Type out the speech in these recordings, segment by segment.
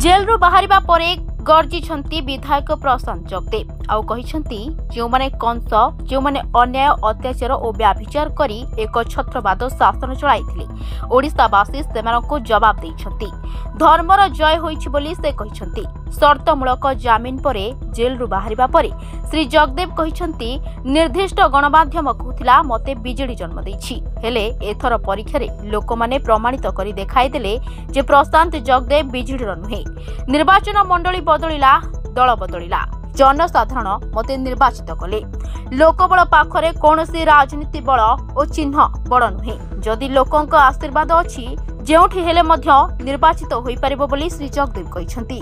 जेलरू बाहरिबा परे गर्जिछंती विधायक प्रशांत जगदेव आउ कहिछंती जो माने कंस जो माने अन्याय अत्याचार और व्याभिचार करी एक छत्रवाद शासन चलाइथिले ओडिशावासी सेमानकु जवाब दैछंती। धर्मर जय होइछि बोली से कहिछंती। शर्तमूलक जामिन परे जेलरू बाहरिबा परे श्री जगदेव कहिछंती निर्दिष्ट गणमाध्यम कहूथिला मते बिजेडी जन्म दैछि हेले एथर परीक्षारे लोकमाने प्रमाणित करी देखाई देले जे प्रशांत जगदेव बिजेडीर नुहे। निर्वाचन मंडली बदलिला दल बदलिला जनसाधारण मते निर्वाचित कले। लोकबल पाखरे कौनसी राजनीति बल और चिन्ह बड़ नुहे। जदि लोकंक आशीर्वाद अछि जेउठी हेले मध्य निर्वाचित होई परिबो बोली श्री जगदेव कहिसंती।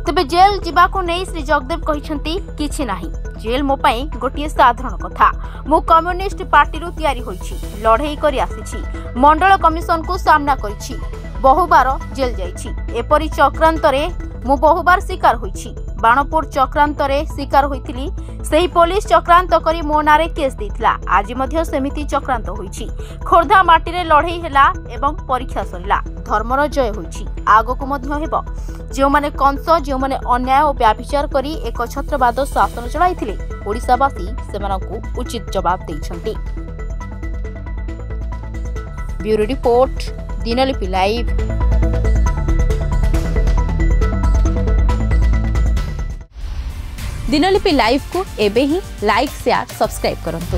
तबे जेल जिबाको नै श्री जगदेव कहिसंती किछि नाही। जेल मो पई गोटिए साधारण कथा। मु कम्युनिस्ट पार्टी रु तयारी होइछि, लढेई करी आसीछि, मंडल कमिशन को सामना करिछि, बहुबार जेल जाइछि। एपरि चक्रांतरे मु बहुबार शिकार होइछि। बाणपुर चक्रांतरे शिकार होइथिली। सेही पुलिस चक्रांत करी मो नारे केस देथिला। आज मध्य सेमिति चक्रांत होइछि। खोर्धा माटी रे लढेई हेला एवं परीक्षा सरिला। धर्मर जय होइछि। आगको मध्य हेबो। जो माने कंस जो माने अन्याय और व्याभिचार करी एक छत्रवाद शासन चलाइथिले ओडिशावासी सेमानकु उचित जवाब दैछंती। Bureau report Dinalipi live. Dinalipi live को एबे ही लाइक शेयर सब्सक्राइब करंतु।